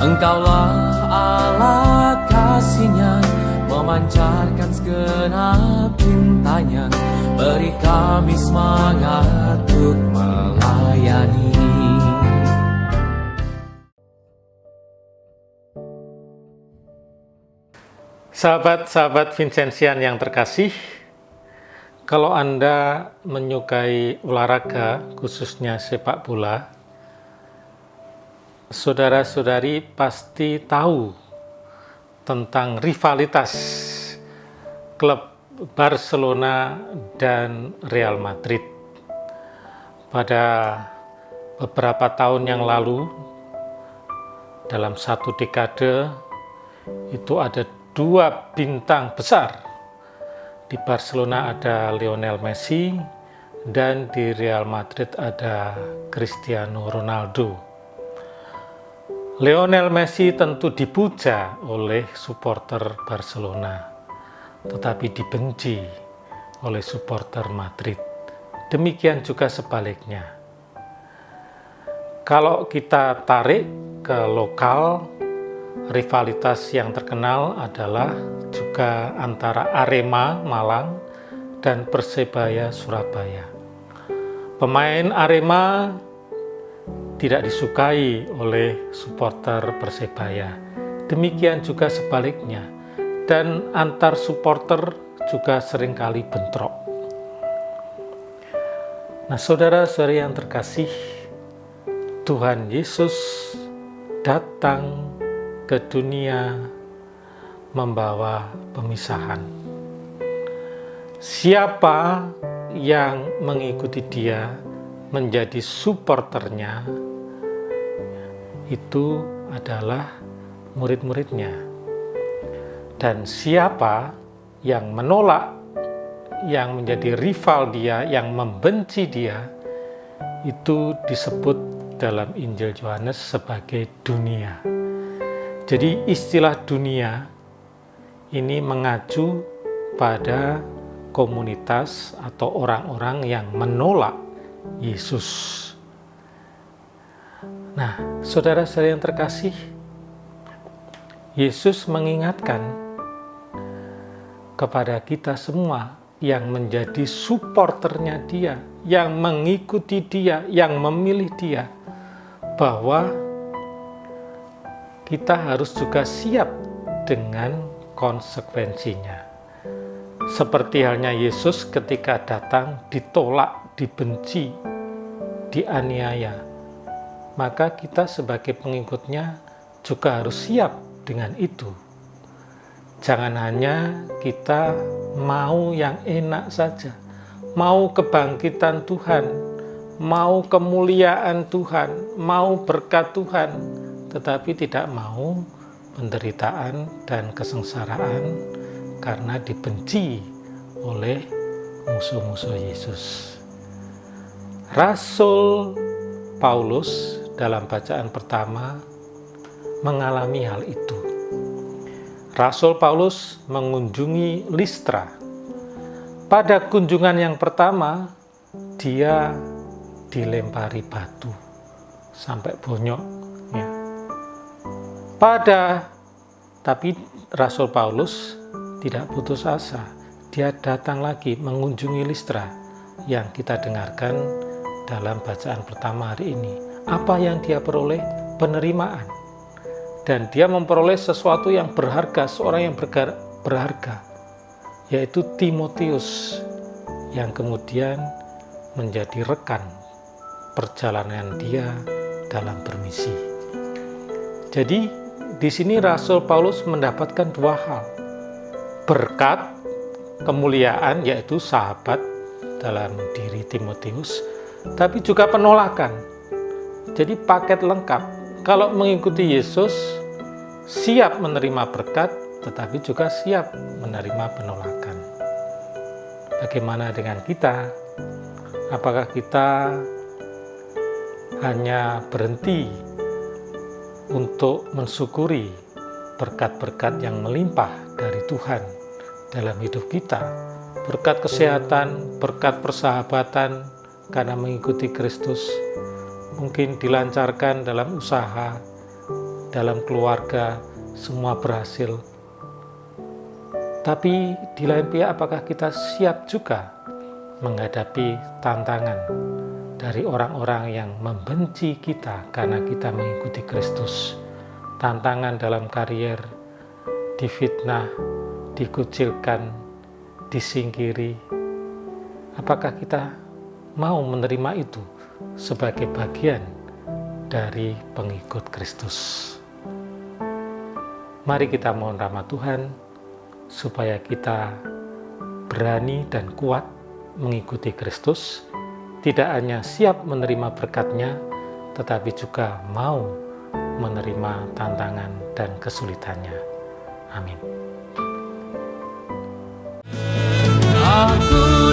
Engkaulah alat kasih-Nya, memancarkan segenap cintanya, beri kami semangat untuk melayani. Sahabat-sahabat Vincentian yang terkasih, kalau Anda menyukai olahraga, khususnya sepak bola, saudara-saudari pasti tahu tentang rivalitas klub Barcelona dan Real Madrid. Pada beberapa tahun yang lalu, dalam satu dekade, itu ada dua bintang besar. Di Barcelona ada Lionel Messi dan di Real Madrid ada Cristiano Ronaldo. Lionel Messi tentu dipuja oleh supporter Barcelona, tetapi dibenci oleh supporter Madrid. Demikian juga sebaliknya. Kalau kita tarik ke lokal, rivalitas yang terkenal adalah juga antara Arema Malang dan Persebaya Surabaya. Pemain Arema tidak disukai oleh supporter Persebaya. Demikian juga sebaliknya. Dan antar supporter juga seringkali bentrok. Nah, saudara-saudari yang terkasih, Tuhan Yesus datang ke dunia membawa pemisahan. Siapa yang mengikuti Dia menjadi supporternya, itu adalah murid-muridnya. Dan siapa yang menolak, yang menjadi rival Dia, yang membenci Dia, itu disebut dalam Injil Yohanes sebagai dunia. Jadi istilah dunia ini mengacu pada komunitas atau orang-orang yang menolak Yesus. Nah, saudara-saudara yang terkasih, Yesus mengingatkan kepada kita semua yang menjadi supporternya Dia, yang mengikuti Dia, yang memilih Dia, bahwa kita harus juga siap dengan konsekuensinya. Seperti halnya Yesus ketika datang ditolak, dibenci, dianiaya. Maka kita sebagai pengikutnya juga harus siap dengan itu. Jangan hanya kita mau yang enak saja, mau kebangkitan Tuhan, mau kemuliaan Tuhan, mau berkat Tuhan, tetapi tidak mau penderitaan dan kesengsaraan karena dibenci oleh musuh-musuh Yesus. Rasul Paulus dalam bacaan pertama mengalami hal itu. Rasul Paulus mengunjungi Listra. Pada kunjungan yang pertama, dia dilempari batu sampai bonyok. Ya. Tapi Rasul Paulus tidak putus asa. Dia datang lagi mengunjungi Listra yang kita dengarkan dalam bacaan pertama hari ini. Apa yang dia peroleh? Penerimaan. Dan dia memperoleh sesuatu yang berharga, seorang yang berharga, yaitu Timotius, yang kemudian menjadi rekan perjalanan dia dalam bermisi. Jadi di sini Rasul Paulus mendapatkan dua hal. Berkat, kemuliaan, yaitu sahabat dalam diri Timotius, tapi juga penolakan. Jadi paket lengkap. Kalau mengikuti Yesus, siap menerima berkat, tetapi juga siap menerima penolakan. Bagaimana dengan kita? Apakah kita hanya berhenti untuk mensyukuri berkat-berkat yang melimpah dari Tuhan dalam hidup kita? Berkat kesehatan, berkat persahabatan karena mengikuti Kristus, mungkin dilancarkan dalam usaha, dalam keluarga, semua berhasil. Tapi di lain pihak, apakah kita siap juga menghadapi tantangan dari orang-orang yang membenci kita karena kita mengikuti Kristus? Tantangan dalam karier, difitnah, dikucilkan, disingkiri. Apakah kita mau menerima itu sebagai bagian dari pengikut Kristus? Mari kita mohon rahmat Tuhan supaya kita berani dan kuat mengikuti Kristus, tidak hanya siap menerima berkat-Nya, tetapi juga mau menerima tantangan dan kesulitannya. Amin. Aku